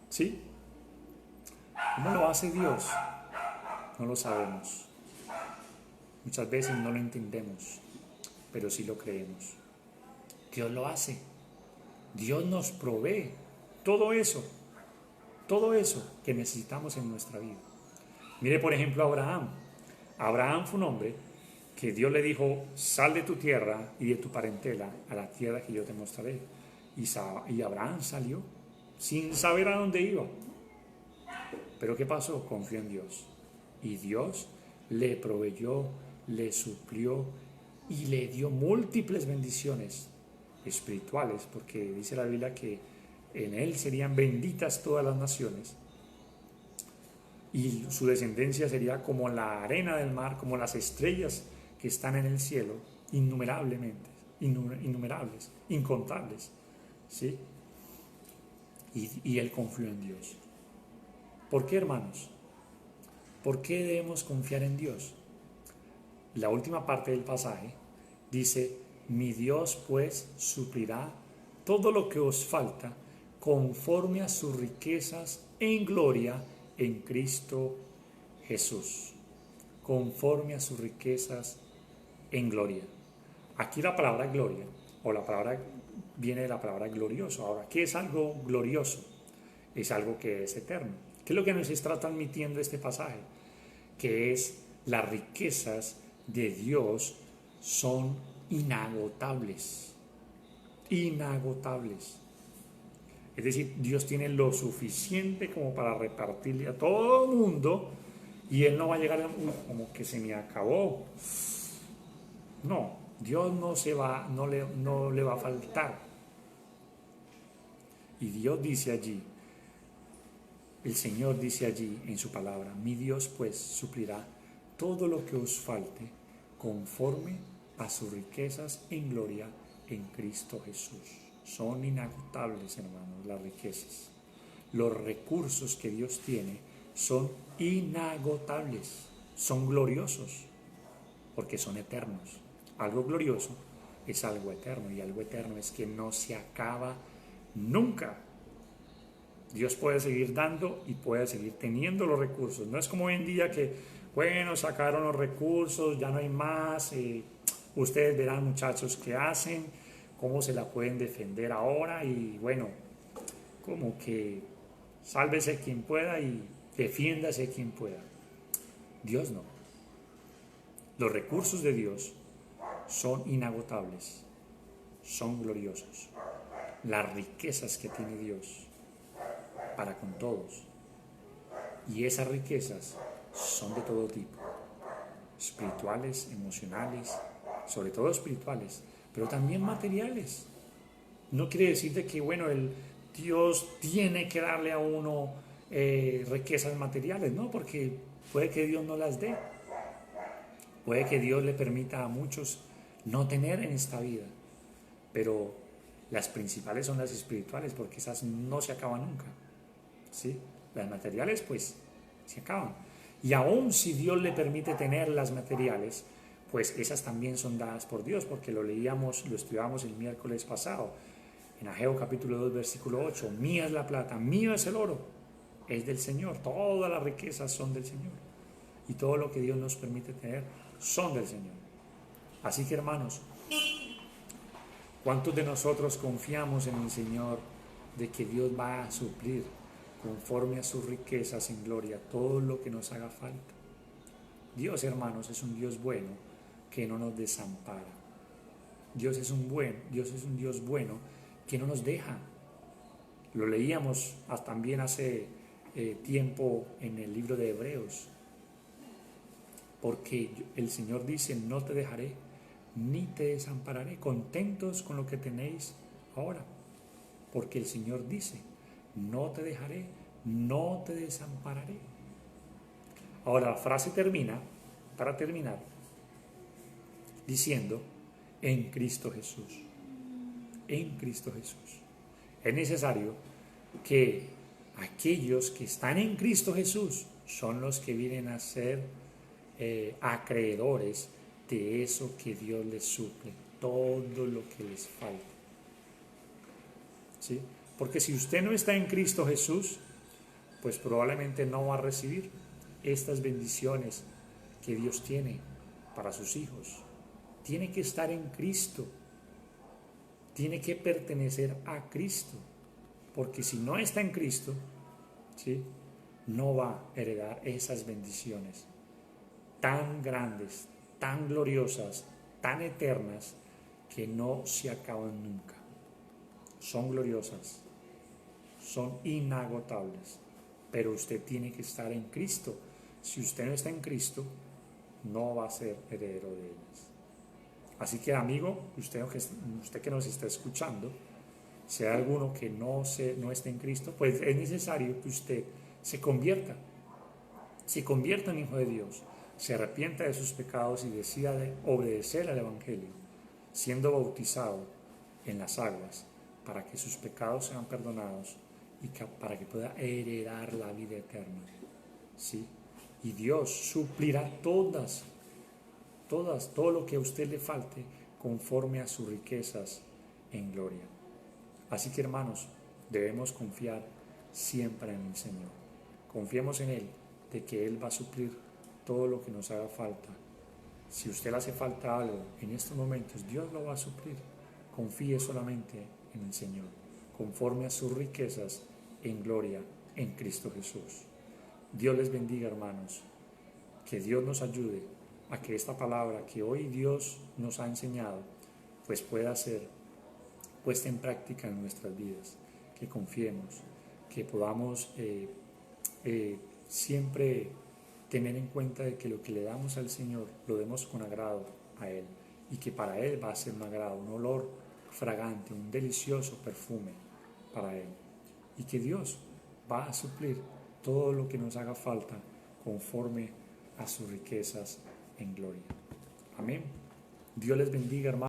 ¿Sí? ¿Cómo lo hace Dios? No lo sabemos. Muchas veces no lo entendemos, pero sí lo creemos. Dios lo hace. Dios nos provee todo eso que necesitamos en nuestra vida. Mire, por ejemplo, a Abraham. Abraham fue un hombre que Dios le dijo, sal de tu tierra y de tu parentela a la tierra que yo te mostraré. Y Abraham salió sin saber a dónde iba. Pero ¿qué pasó? Confió en Dios. Y Dios le proveyó, le suplió y le dio múltiples bendiciones espirituales, porque dice la Biblia que en él serían benditas todas las naciones. Y su descendencia sería como la arena del mar, como las estrellas que están en el cielo, innumerables, incontables. ¿Sí? Y él confió en Dios. ¿Por qué, hermanos? ¿Por qué debemos confiar en Dios? La última parte del pasaje dice, mi Dios pues suplirá todo lo que os falta conforme a sus riquezas en gloria en Cristo Jesús. Conforme a sus riquezas en gloria. Aquí la palabra gloria, o la palabra viene de la palabra glorioso. Ahora, ¿qué es algo glorioso? Es algo que es eterno. ¿Qué es lo que nos está transmitiendo este pasaje? Que es las riquezas de Dios son inagotables. Inagotables. Es decir, Dios tiene lo suficiente como para repartirle a todo el mundo y Él no va a llegar a como que se me acabó. No, Dios no le va a faltar. Y Dios dice allí, el Señor dice allí en su palabra, mi Dios pues suplirá todo lo que os falte conforme a sus riquezas en gloria en Cristo Jesús. Son inagotables, hermanos, las riquezas. Los recursos que Dios tiene son inagotables, son gloriosos, porque son eternos. Algo glorioso es algo eterno, y algo eterno es que no se acaba nunca. Dios puede seguir dando y puede seguir teniendo los recursos. No es como hoy en día que, bueno, sacaron los recursos, ya no hay más. Ustedes verán, muchachos, qué hacen, cómo se la pueden defender ahora. Y bueno, como que Sálvese quien pueda y defiéndase quien pueda. Dios no. Los recursos de Dios son inagotables, son gloriosos. Las riquezas que tiene Dios para con todos. Y esas riquezas son de todo tipo. Espirituales, emocionales, sobre todo espirituales, pero también materiales. No quiere decir de que, bueno, Dios tiene que darle a uno riquezas materiales, no, porque puede que Dios no las dé. Puede que Dios le permita a muchos no tener en esta vida, pero las principales son las espirituales, porque esas no se acaban nunca, ¿sí? Las materiales, pues, se acaban. Y aún si Dios le permite tener las materiales, pues esas también son dadas por Dios, porque lo estudiamos el miércoles pasado, en Ageo capítulo 2, versículo 8, mía es la plata, mío es el oro, es del Señor, todas las riquezas son del Señor, y todo lo que Dios nos permite tener son del Señor. Así que, hermanos, ¿cuántos de nosotros confiamos en el Señor de que Dios va a suplir conforme a sus riquezas en gloria todo lo que nos haga falta? Dios, hermanos, es un Dios bueno que no nos desampara. Dios es un Dios bueno que no nos deja. Lo leíamos también hace tiempo en el libro de Hebreos. Porque el Señor dice, no te dejaré ni te desampararé, contentos con lo que tenéis ahora. Porque el Señor dice, no te dejaré, no te desampararé. Ahora la frase termina, para terminar, diciendo, en Cristo Jesús. En Cristo Jesús. Es necesario que aquellos que están en Cristo Jesús son los que vienen a ser acreedores de eso que Dios les suple, todo lo que les falta. ¿Sí? Porque si usted no está en Cristo Jesús, pues probablemente no va a recibir estas bendiciones que Dios tiene para sus hijos. Tiene que estar en Cristo, tiene que pertenecer a Cristo, porque si no está en Cristo, ¿sí?, no va a heredar esas bendiciones tan grandes, tan gloriosas, tan eternas, que no se acaban nunca. Son gloriosas, son inagotables, pero usted tiene que estar en Cristo. Si usted no está en Cristo, no va a ser heredero de ellas. Así que, amigo, usted que nos está escuchando, si hay alguno que no esté en Cristo, pues es necesario que usted se convierta en hijo de Dios, se arrepienta de sus pecados y decida obedecer al Evangelio, siendo bautizado en las aguas, para que sus pecados sean perdonados y para que pueda heredar la vida eterna. ¿Sí? Y Dios suplirá todo lo que a usted le falte conforme a sus riquezas en gloria. Así que, hermanos, debemos confiar siempre en el Señor. Confiemos en Él, de que Él va a suplir todo lo que nos haga falta. Si a usted le hace falta algo en estos momentos, Dios lo va a suplir. Confíe solamente en el Señor, conforme a sus riquezas en gloria en Cristo Jesús. Dios les bendiga, hermanos. Que Dios nos ayude a que esta palabra que hoy Dios nos ha enseñado, pues pueda ser puesta en práctica en nuestras vidas. Que confiemos, que podamos siempre tener en cuenta de que lo que le damos al Señor lo demos con agrado a Él, y que para Él va a ser un agrado, un olor fragante, un delicioso perfume para Él, y que Dios va a suplir todo lo que nos haga falta conforme a sus riquezas en gloria. Amén. Dios les bendiga, hermanos.